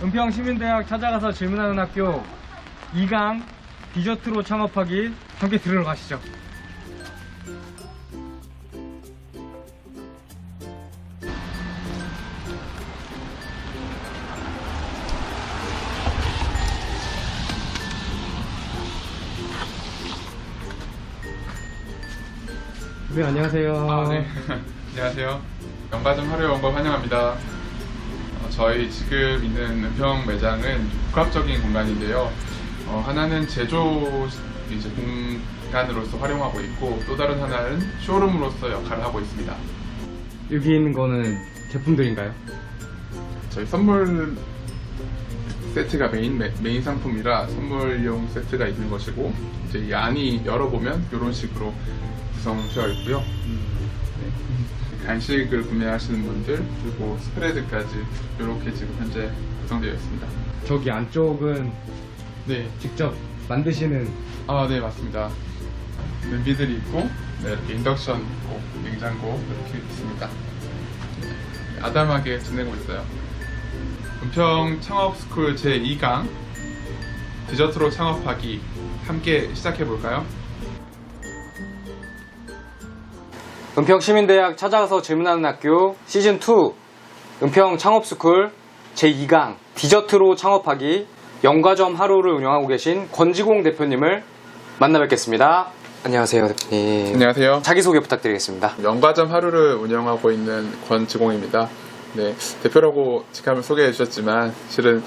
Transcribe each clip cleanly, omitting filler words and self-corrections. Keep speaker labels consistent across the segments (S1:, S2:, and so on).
S1: 은평시민대학 찾아가서 질문하는 학교 2강 디저트로 창업하기 함께 들으러 가시죠. 네, 안녕하세요.
S2: 네. 안녕하세요. 연가점 하루에 온 걸 환영합니다. 저희 지금 있는 은평 매장은 복합적인 공간인데요. 하나는 제조 이제 공간으로서 활용하고 있고, 또 다른 하나는 쇼룸으로서 역할을 하고 있습니다.
S1: 여기 있는 거는 제품들인가요?
S2: 저희 선물 세트가 메인 상품이라 선물용 세트가 있는 것이고, 이제 이 안이 열어보면 이런 식으로 구성되어 있고요. 네. 간식을 구매하시는 분들, 그리고 스프레드까지 이렇게 지금 현재 구성되어 있습니다.
S1: 저기 안쪽은
S2: 네,
S1: 직접 만드시는.
S2: 네, 맞습니다. 냄비들이 있고, 네, 이렇게 인덕션 있고, 냉장고 이렇게 있습니다. 아담하게 지내고 있어요. 은평 창업스쿨 제2강 디저트로 창업하기 함께 시작해 볼까요?
S1: 은평시민대학 찾아가서 질문하는 학교 시즌2 은평 창업스쿨 제2강 디저트로 창업하기 연가점 하루를 운영하고 계신 권지공 대표님을 만나 뵙겠습니다. 안녕하세요, 대표님.
S2: 안녕하세요.
S1: 자기소개 부탁드리겠습니다.
S2: 연가점 하루를 운영하고 있는 권지공입니다. 네, 대표라고 직함을 소개해 주셨지만 실은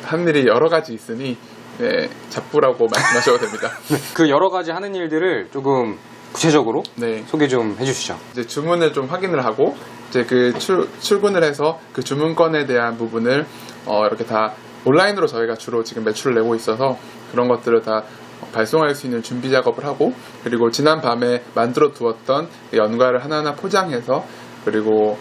S2: 하는 일이 여러 가지 있으니 네, 잡부라고 말씀하셔도 됩니다.
S1: 그 여러 가지 하는 일들을 조금 구체적으로
S2: 네,
S1: 소개 좀 해주시죠.
S2: 이제 주문을 좀 확인을 하고 이제 그 출근을 해서 그 주문건에 대한 부분을 이렇게 다 온라인으로 저희가 주로 지금 매출을 내고 있어서 그런 것들을 다 발송할 수 있는 준비 작업을 하고, 그리고 지난 밤에 만들어 두었던 연가를 하나하나 포장해서 그리고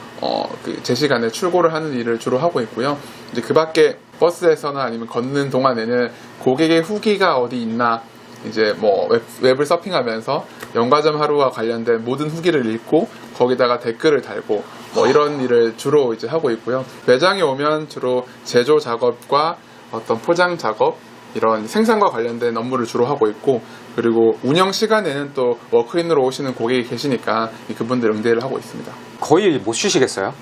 S2: 그 제 시간에 출고를 하는 일을 주로 하고 있고요. 이제 그 밖에 버스에서나 아니면 걷는 동안에는 고객의 후기가 어디 있나, 이제 뭐 웹을 서핑하면서 연가점 하루와 관련된 모든 후기를 읽고 거기다가 댓글을 달고 뭐 이런 일을 주로 이제 하고 있고요. 매장에 오면 주로 제조 작업과 어떤 포장 작업, 이런 생산과 관련된 업무를 주로 하고 있고, 그리고 운영 시간에는 또 워크인으로 오시는 고객이 계시니까 그분들 응대를 하고 있습니다.
S1: 거의 못 쉬시겠어요?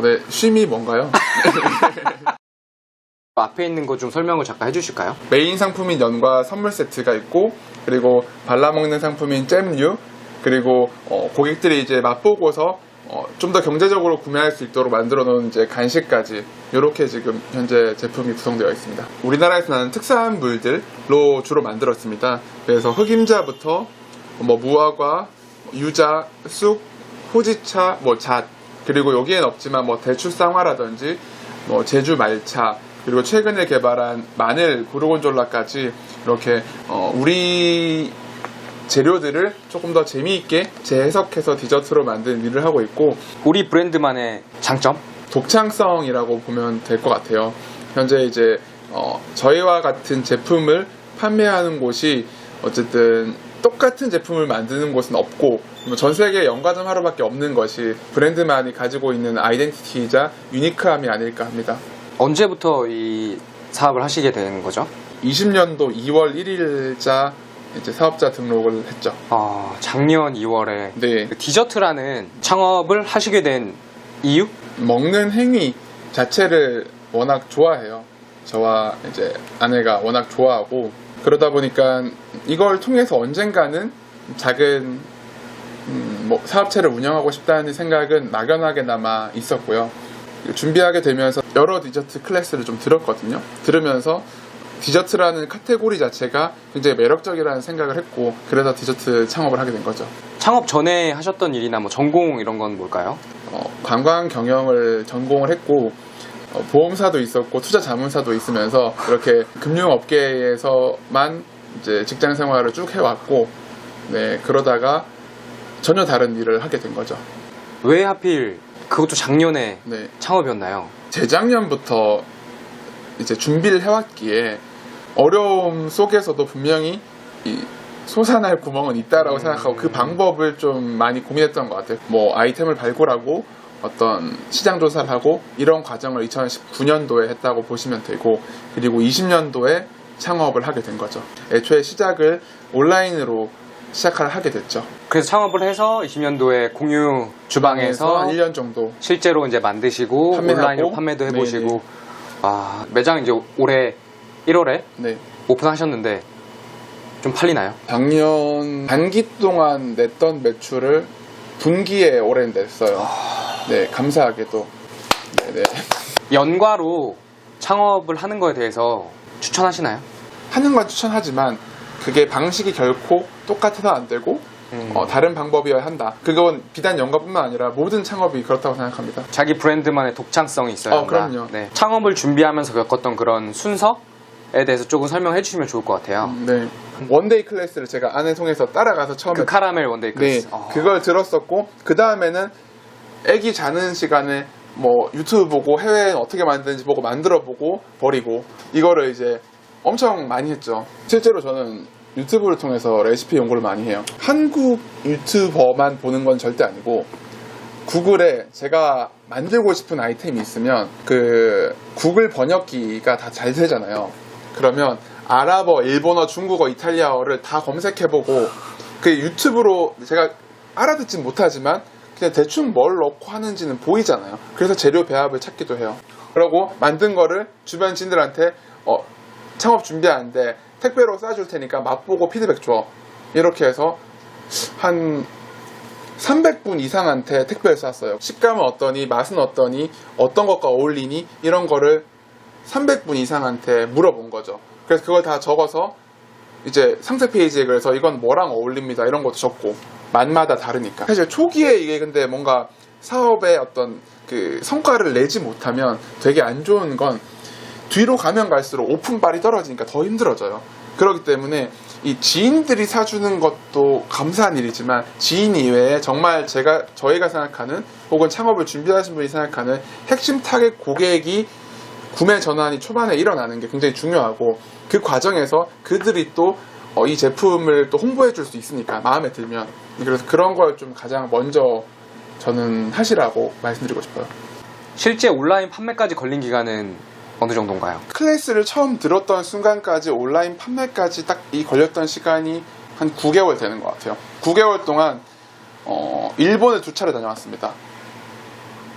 S2: 네, 쉼이 뭔가요?
S1: 앞에 있는 거 좀 설명을 잠깐 해주실까요?
S2: 메인 상품인 연과 선물 세트가 있고, 그리고 발라먹는 상품인 잼류, 그리고 고객들이 이제 맛보고서 좀 더 경제적으로 구매할 수 있도록 만들어 놓은 이제 간식까지, 이렇게 지금 현재 제품이 구성되어 있습니다. 우리나라에서 나는 특산 물들로 주로 만들었습니다. 그래서 흑임자부터 뭐 무화과, 유자, 쑥, 호지차, 뭐 잣, 그리고 여기엔 없지만 뭐 대추 쌍화라든지 뭐 제주 말차, 그리고 최근에 개발한 마늘 고르곤졸라까지 이렇게 우리 재료들을 조금 더 재미있게 재해석해서 디저트로 만든 일을 하고 있고,
S1: 우리 브랜드만의 장점?
S2: 독창성이라고 보면 될 것 같아요. 현재 이제 저희와 같은 제품을 판매하는 곳이 어쨌든 똑같은 제품을 만드는 곳은 없고, 전 세계 연가점 하루밖에 없는 것이 브랜드만이 가지고 있는 아이덴티티이자 유니크함이 아닐까 합니다.
S1: 언제부터 이 사업을 하시게 된 거죠?
S2: 20년도 2월 1일자 이제 사업자 등록을 했죠.
S1: 작년 2월에
S2: 네.
S1: 디저트라는 창업을 하시게 된 이유?
S2: 먹는 행위 자체를 워낙 좋아해요. 저와 이제 아내가 워낙 좋아하고, 그러다 보니까 이걸 통해서 언젠가는 작은 뭐 사업체를 운영하고 싶다는 생각은 막연하게나마 있었고요. 준비하게 되면서 여러 디저트 클래스를 좀 들었거든요. 들으면서 디저트라는 카테고리 자체가 굉장히 매력적이라는 생각을 했고, 그래서 디저트 창업을 하게 된 거죠.
S1: 창업 전에 하셨던 일이나 뭐 전공 이런 건 뭘까요?
S2: 관광 경영을 전공을 했고, 보험사도 있었고 투자 자문사도 있으면서 이렇게 금융업계에서만 이제 직장 생활을 쭉 해왔고, 네, 그러다가 전혀 다른 일을 하게 된 거죠.
S1: 왜 하필 그것도 작년에
S2: 네.
S1: 창업이었나요?
S2: 재작년부터 이제 준비를 해왔기에 어려움 속에서도 분명히 이 솟아날 구멍은 있다라고 생각하고 그 방법을 좀 많이 고민했던 것 같아요. 뭐 아이템을 발굴하고 어떤 시장 조사를 하고 이런 과정을 2019년도에 했다고 보시면 되고, 그리고 20년도에 창업을 하게 된 거죠. 애초에 시작을 온라인으로 시작을 하게 됐죠.
S1: 그래서 창업을 해서 20년도에 공유 주방에서
S2: 한 1년 정도
S1: 실제로 이제 만드시고
S2: 판매하고,
S1: 온라인으로 판매도 해보시고.
S2: 네네.
S1: 아, 매장 이제 올해 1월에
S2: 네.
S1: 오픈하셨는데 좀 팔리나요?
S2: 작년 반기 동안 냈던 매출을 분기에 올해 냈어요. 네, 감사하게도. 네네.
S1: 연과로 창업을 하는 거에 대해서 추천하시나요?
S2: 하는 건 추천하지만 그게 방식이 결코 똑같아서 안 되고 다른 방법이어야 한다. 그건 비단 연가뿐만 아니라 모든 창업이 그렇다고 생각합니다.
S1: 자기 브랜드만의 독창성이 있어야 한다.
S2: 그럼요.
S1: 네. 창업을 준비하면서 겪었던 그런 순서에 대해서 조금 설명해 주시면 좋을 것 같아요.
S2: 네. 원데이 클래스를 제가 아내 통해서 따라가서 처음에
S1: 그 카라멜 원데이 클래스.
S2: 네, 그걸 들었었고, 그 다음에는 애기 자는 시간에 뭐 유튜브 보고 해외에는 어떻게 만드는지 보고 만들어보고 버리고, 이거를 이제 엄청 많이 했죠. 실제로 저는 유튜브를 통해서 레시피 연구를 많이 해요. 한국 유튜버만 보는 건 절대 아니고, 구글에 제가 만들고 싶은 아이템이 있으면 그 구글 번역기가 다 잘 되잖아요. 그러면 아랍어, 일본어, 중국어, 이탈리아어를 다 검색해보고, 그 유튜브로 제가 알아듣진 못하지만 그냥 대충 뭘 넣고 하는지는 보이잖아요. 그래서 재료 배합을 찾기도 해요. 그러고 만든 거를 주변 지인들한테 창업 준비하는데 택배로 쏴줄 테니까 맛보고 피드백 줘. 이렇게 해서 한 300분 이상한테 택배를 쐈어요. 식감은 어떠니, 맛은 어떠니, 어떤 것과 어울리니, 이런 거를 300분 이상한테 물어본 거죠. 그래서 그걸 다 적어서 이제 상세 페이지에, 그래서 이건 뭐랑 어울립니다 이런 것도 적고, 맛마다 다르니까. 사실 초기에 이게 근데 뭔가 사업의 어떤 그 성과를 내지 못하면 되게 안 좋은 건 뒤로 가면 갈수록 오픈발이 떨어지니까 더 힘들어져요. 그렇기 때문에 이 지인들이 사주는 것도 감사한 일이지만, 지인 이외에 정말 저희가 생각하는, 혹은 창업을 준비하신 분이 생각하는 핵심 타겟 고객이 구매 전환이 초반에 일어나는 게 굉장히 중요하고, 그 과정에서 그들이 또 이 제품을 또 홍보해 줄 수 있으니까, 마음에 들면. 그래서 그런 걸 좀 가장 먼저 저는 하시라고 말씀드리고 싶어요.
S1: 실제 온라인 판매까지 걸린 기간은 어느 정도인가요?
S2: 클래스를 처음 들었던 순간까지 온라인 판매까지 딱 이 걸렸던 시간이 한 9개월 되는 것 같아요. 9개월 동안 일본에 2차례 다녀왔습니다.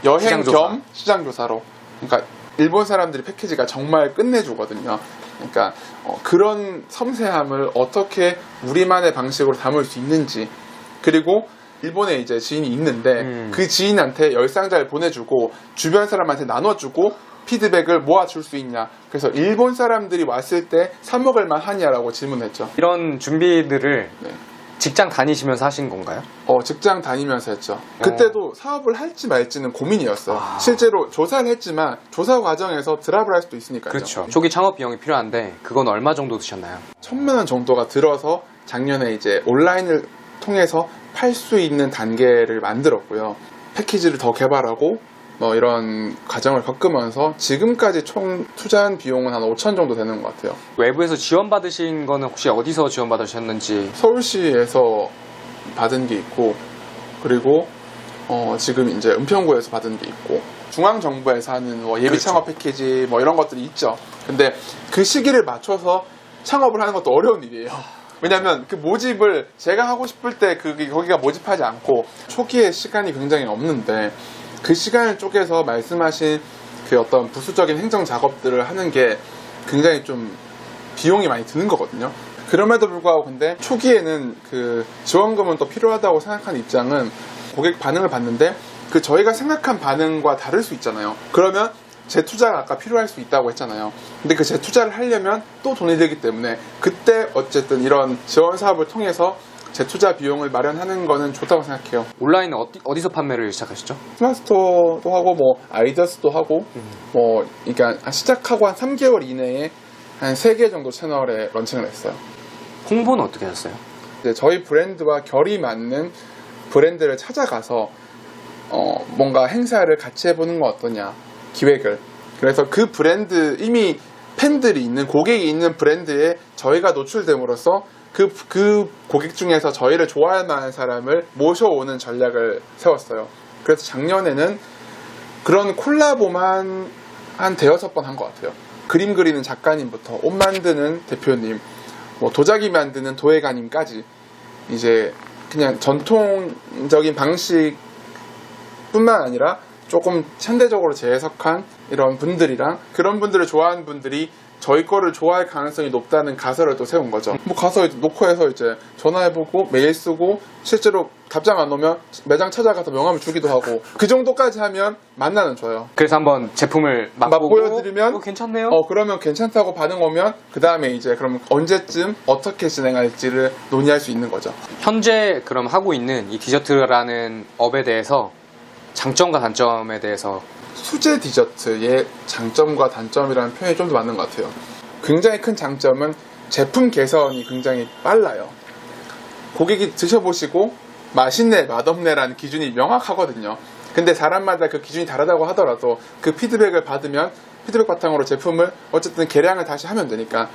S2: 여행 겸 시장조사로. 그러니까 일본 사람들이 패키지가 정말 끝내주거든요. 그러니까 그런 섬세함을 어떻게 우리만의 방식으로 담을 수 있는지, 그리고 일본에 이제 지인이 있는데 그 지인한테 10상자를 보내주고 주변 사람한테 나눠주고 피드백을 모아줄 수 있냐. 그래서 일본 사람들이 왔을 때 사 먹을 만하냐라고 질문했죠.
S1: 이런 준비들을
S2: 네.
S1: 직장 다니시면서 하신 건가요?
S2: 직장 다니면서 했죠. 그때도 사업을 할지 말지는 고민이었어요. 실제로 조사를 했지만 조사 과정에서 드랍을 할 수도 있으니까요.
S1: 그렇죠. 초기 창업 비용이 필요한데 그건 얼마 정도 드셨나요?
S2: 1,000만 원 정도가 들어서 작년에 이제 온라인을 통해서 팔 수 있는 단계를 만들었고요. 패키지를 더 개발하고 이런 과정을 겪으면서 지금까지 총 투자한 비용은 한 5천 정도 되는 것 같아요.
S1: 외부에서 지원받으신 거는 혹시 어디서 지원받으셨는지?
S2: 서울시에서 받은 게 있고, 그리고 지금 이제 은평구에서 받은 게 있고, 중앙정부에서 하는 예비 창업 패키지 이런 것들이 있죠. 근데 그 시기를 맞춰서 창업을 하는 것도 어려운 일이에요. 왜냐면 그 모집을 제가 하고 싶을 때 거기가 모집하지 않고, 초기에 시간이 굉장히 없는데 그 시간을 쪼개서 말씀하신 그 어떤 부수적인 행정 작업들을 하는 게 굉장히 좀 비용이 많이 드는 거거든요. 그럼에도 불구하고 근데 초기에는 그 지원금은 또 필요하다고 생각하는 입장은, 고객 반응을 봤는데 그 저희가 생각한 반응과 다를 수 있잖아요. 그러면 재투자가 아까 필요할 수 있다고 했잖아요. 근데 그 재투자를 하려면 또 돈이 들기 때문에, 그때 어쨌든 이런 지원 사업을 통해서 재투자 비용을 마련하는 거는 좋다고 생각해요.
S1: 온라인은 어디서 판매를 시작하셨죠?
S2: 스마트스토어도 하고 아이디어스도 하고 그러니까 시작하고 한 3개월 이내에 한 3개 정도 채널에 런칭을 했어요.
S1: 홍보는 어떻게 하셨어요?
S2: 이제 저희 브랜드와 결이 맞는 브랜드를 찾아가서 뭔가 행사를 같이 해보는 건 어떠냐, 기획을. 그래서 그 브랜드, 이미 팬들이 있는, 고객이 있는 브랜드에 저희가 노출됨으로써 그 고객 중에서 저희를 좋아할 만한 사람을 모셔오는 전략을 세웠어요. 그래서 작년에는 그런 콜라보만 한 대여섯 번 한 것 같아요. 그림 그리는 작가님부터 옷 만드는 대표님, 뭐 도자기 만드는 도예가님까지 이제 그냥 전통적인 방식뿐만 아니라 조금 현대적으로 재해석한 이런 분들이랑 그런 분들을 좋아하는 분들이 저희 거를 좋아할 가능성이 높다는 가설을 또 세운 거죠. 뭐 가서 놓고 해서 이제 전화해보고 메일 쓰고 실제로 답장 안 오면 매장 찾아가서 명함을 주기도 하고 그 정도까지 하면 만나는 줘요.
S1: 그래서 한번 제품을 맛보고
S2: 보여드리면
S1: 괜찮네요.
S2: 그러면 괜찮다고 반응 오면 그 다음에 이제 그럼 언제쯤 어떻게 진행할지를 논의할 수 있는 거죠.
S1: 현재 그럼 하고 있는 이 디저트라는 업에 대해서 장점과 단점에 대해서
S2: 수제 디저트의 장점과 단점이라는 표현이 좀 더 맞는 것 같아요. 굉장히 큰 장점은 제품 개선이 굉장히 빨라요. 고객이 드셔보시고 맛있네, 맛없네라는 기준이 명확하거든요. 근데 사람마다 그 기준이 다르다고 하더라도 그 피드백을 받으면 피드백 바탕으로 제품을 어쨌든 개량을 다시 하면 되니까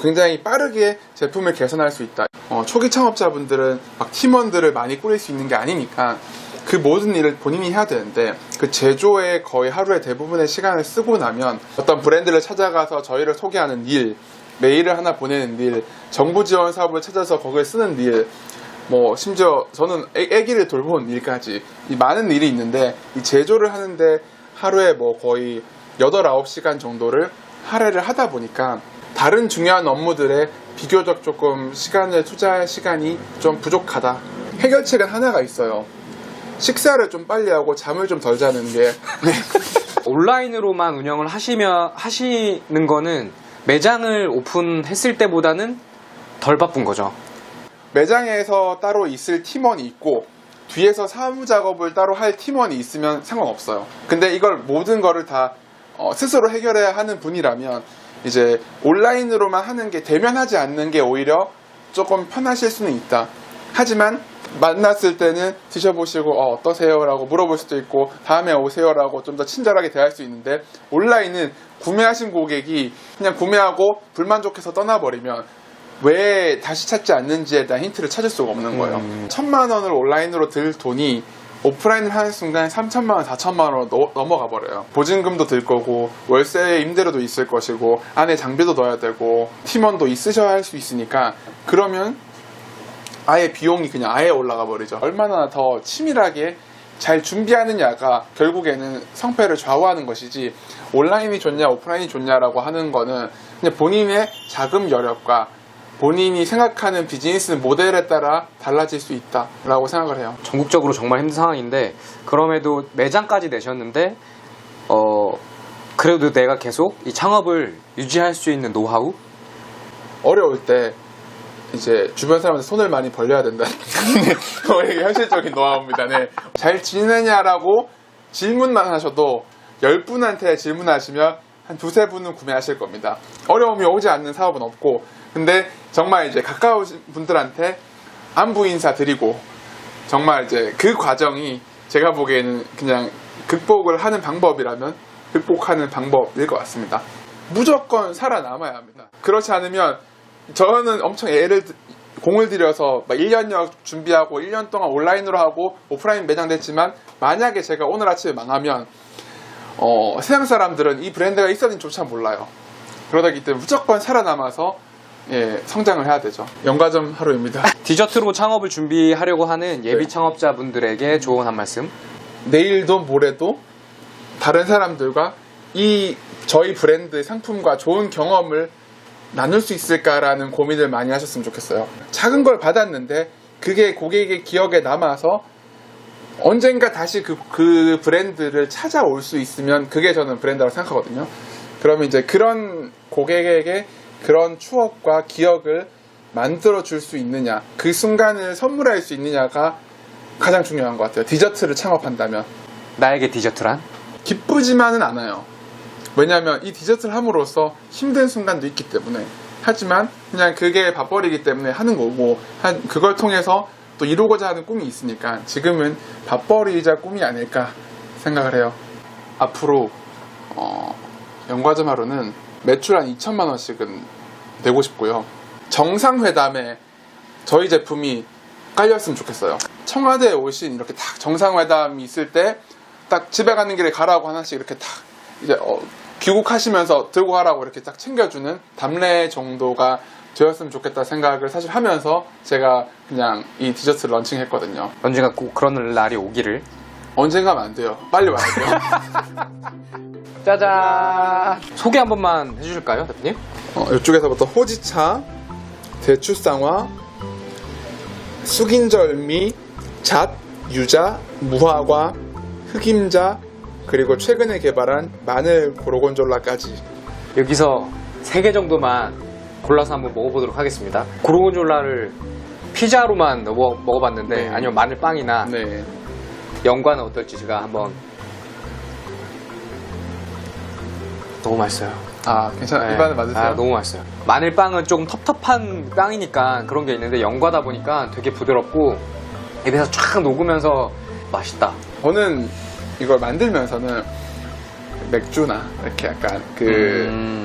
S2: 굉장히 빠르게 제품을 개선할 수 있다. 초기 창업자분들은 막 팀원들을 많이 꾸릴 수 있는 게 아니니까 그 모든 일을 본인이 해야 되는데 그 제조에 거의 하루의 대부분의 시간을 쓰고 나면 어떤 브랜드를 찾아가서 저희를 소개하는 일, 메일을 하나 보내는 일, 정부 지원 사업을 찾아서 거기에 쓰는 일, 뭐 심지어 저는 아기를 돌보는 일까지 이 많은 일이 있는데 이 제조를 하는데 하루에 뭐 거의 8, 9시간 정도를 할애를 하다 보니까 다른 중요한 업무들에 비교적 조금 시간을 투자할 시간이 좀 부족하다. 해결책은 하나가 있어요. 식사를 좀 빨리 하고 잠을 좀 덜 자는 게
S1: 온라인으로만 운영을 하시는 거는 매장을 오픈했을 때보다는 덜 바쁜 거죠.
S2: 매장에서 따로 있을 팀원이 있고 뒤에서 사무 작업을 따로 할 팀원이 있으면 상관없어요. 근데 이걸 모든 거를 다 스스로 해결해야 하는 분이라면 이제 온라인으로만 하는 게 대면하지 않는 게 오히려 조금 편하실 수는 있다. 하지만 만났을 때는 드셔보시고 어떠세요? 라고 물어볼 수도 있고 다음에 오세요? 라고 좀 더 친절하게 대할 수 있는데 온라인은 구매하신 고객이 그냥 구매하고 불만족해서 떠나버리면 왜 다시 찾지 않는지에 대한 힌트를 찾을 수가 없는 거예요. 1,000만 원을 온라인으로 들 돈이 오프라인을 하는 순간 3,000만 원, 4,000만 원 넘어가 버려요. 보증금도 들 거고 월세 임대료도 있을 것이고 안에 장비도 넣어야 되고 팀원도 있으셔야 할 수 있으니까 그러면 아예 비용이 그냥 아예 올라가 버리죠. 얼마나 더 치밀하게 잘 준비하느냐가 결국에는 성패를 좌우하는 것이지 온라인이 좋냐 오프라인이 좋냐라고 하는 거는 그냥 본인의 자금 여력과 본인이 생각하는 비즈니스 모델에 따라 달라질 수 있다라고 생각을 해요.
S1: 전국적으로 정말 힘든 상황인데 그럼에도 매장까지 내셨는데 그래도 내가 계속 이 창업을 유지할 수 있는 노하우?
S2: 어려울 때 이제 주변 사람한테 손을 많이 벌려야 된다. 이게 현실적인 노하우입니다. 네. 잘 지내냐라고 질문만 하셔도 10분한테 질문하시면 한 2-3분은 구매하실 겁니다. 어려움이 오지 않는 사업은 없고 근데 정말 이제 가까우신 분들한테 안부 인사 드리고 정말 이제 그 과정이 제가 보기에는 그냥 극복을 하는 방법이라면 극복하는 방법일 것 같습니다. 무조건 살아남아야 합니다. 그렇지 않으면 저는 엄청 공을 들여서 1년여 준비하고 1년 동안 온라인으로 하고 오프라인 매장 됐지만 만약에 제가 오늘 아침에 망하면 세상 사람들은 이 브랜드가 있었는지조차 몰라요. 그러기 때문에 무조건 살아남아서 성장을 해야 되죠. 연가점 하루입니다.
S1: 디저트로 창업을 준비하려고 하는 예비 창업자분들에게 조언 한 말씀.
S2: 내일도 모레도 다른 사람들과 저희 브랜드 상품과 좋은 경험을 나눌 수 있을까라는 고민을 많이 하셨으면 좋겠어요. 작은 걸 받았는데 그게 고객의 기억에 남아서 언젠가 다시 그 브랜드를 찾아올 수 있으면 그게 저는 브랜드라고 생각하거든요. 그러면 이제 그런 고객에게 그런 추억과 기억을 만들어 줄 수 있느냐, 그 순간을 선물할 수 있느냐가 가장 중요한 것 같아요. 디저트를 창업한다면.
S1: 나에게 디저트란?
S2: 기쁘지만은 않아요. 왜냐하면 이 디저트를 함으로써 힘든 순간도 있기 때문에. 하지만 그냥 그게 밥벌이기 때문에 하는 거고 그걸 통해서 또 이루고자 하는 꿈이 있으니까 지금은 밥벌이이자 꿈이 아닐까 생각을 해요. 앞으로 연과점 하루는 매출 한 2천만 원씩은 내고 싶고요. 정상회담에 저희 제품이 깔렸으면 좋겠어요. 청와대에 오신 이렇게 딱 정상회담이 있을 때 딱 집에 가는 길에 가라고 하나씩 이렇게 딱 이제 귀국하시면서 들고 가라고 이렇게 딱 챙겨주는 답례 정도가 되었으면 좋겠다 생각을 사실 하면서 제가 그냥 이 디저트를 런칭했거든요.
S1: 언젠가 꼭 그런 날이 오기를.
S2: 언젠가 하면 안 돼요. 빨리 와야 돼요.
S1: 짜잔. 소개 한 번만 해주실까요, 대표님?
S2: 이쪽에서부터 호지차, 대추쌍화, 숙인절미, 잣, 유자, 무화과, 흑임자, 그리고 최근에 개발한 마늘 고르곤졸라까지.
S1: 여기서 3개 정도만 골라서 한번 먹어보도록 하겠습니다. 고르곤졸라를 피자로만 먹어봤는데
S2: 네.
S1: 아니면 마늘빵이나
S2: 네.
S1: 연과는 어떨지 제가 한번. 너무 맛있어요.
S2: 아, 괜찮아요. 입안에 맞으세요?
S1: 아, 너무 맛있어요. 마늘빵은 조금 텁텁한 빵이니까 그런 게 있는데 연과다 보니까 되게 부드럽고 입에서 쫙 녹으면서 맛있다.
S2: 저는 이걸 만들면서는 맥주나 이렇게 약간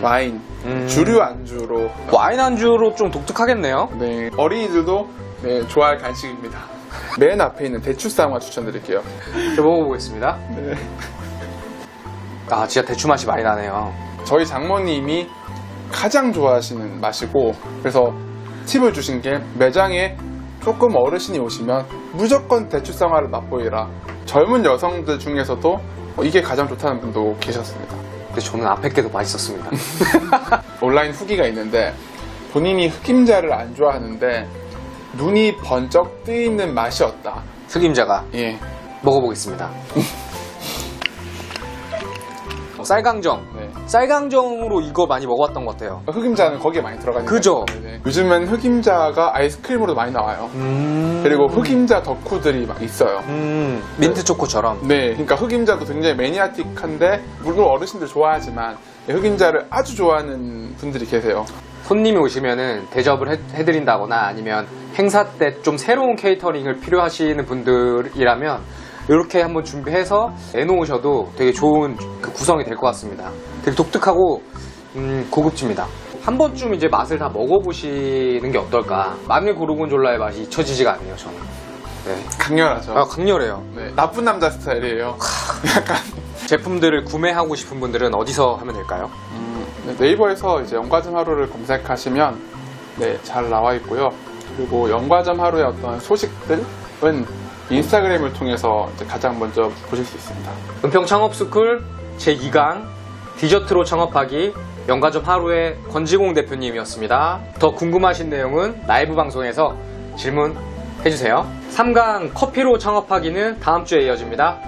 S2: 와인, 주류 안주로
S1: 와인 안주로 좀 독특하겠네요.
S2: 네, 어린이들도 네, 좋아할 간식입니다. 맨 앞에 있는 대추쌍화 추천드릴게요.
S1: 저 먹어보겠습니다.
S2: 네.
S1: 아, 진짜 대추 맛이 많이 나네요.
S2: 저희 장모님이 가장 좋아하시는 맛이고, 그래서 팁을 주신 게 매장에 조금 어르신이 오시면 무조건 대추쌍화를 맛보이라. 젊은 여성들 중에서도 이게 가장 좋다는 분도 계셨습니다.
S1: 근데 저는 앞에 게 더 맛있었습니다.
S2: 온라인 후기가 있는데 본인이 흑임자를 안 좋아하는데 눈이 번쩍 뜨이는 맛이었다.
S1: 흑임자가.
S2: 예.
S1: 먹어보겠습니다. 쌀강정.
S2: 네.
S1: 쌀강정으로 이거 많이 먹어봤던 것 같아요.
S2: 흑임자는 거기에 많이 들어가니까.
S1: 그죠?
S2: 네. 요즘엔 흑임자가 아이스크림으로 많이 나와요. 그리고 흑임자 덕후들이 막 있어요.
S1: 민트 초코처럼.
S2: 네, 그러니까 흑임자도 굉장히 매니아틱한데 물론 어르신들 좋아하지만 흑임자를 아주 좋아하는 분들이 계세요.
S1: 손님이 오시면은 대접을 해드린다거나 아니면 행사 때 좀 새로운 케이터링을 필요하시는 분들이라면 이렇게 한번 준비해서 내놓으셔도 되게 좋은 그 구성이 될 것 같습니다. 되게 독특하고 고급집니다. 한 번쯤 이제 맛을 다 먹어보시는 게 어떨까. 마늘 고르곤졸라의 맛이 잊혀지지가 않네요, 저는. 네.
S2: 강렬하죠.
S1: 아, 강렬해요.
S2: 네, 나쁜 남자 스타일이에요. 약간
S1: 제품들을 구매하고 싶은 분들은 어디서 하면 될까요?
S2: 네, 네이버에서 이제 연과점 하루를 검색하시면 네, 잘 나와 있고요. 그리고 연과점 하루의 어떤 소식들은 인스타그램을 통해서 이제 가장 먼저 보실 수 있습니다.
S1: 은평 창업스쿨 제2강 디저트로 창업하기 연과점 하루의 권지공 대표님이었습니다. 더 궁금하신 내용은 라이브 방송에서 질문해주세요. 3강 커피로 창업하기는 다음 주에 이어집니다.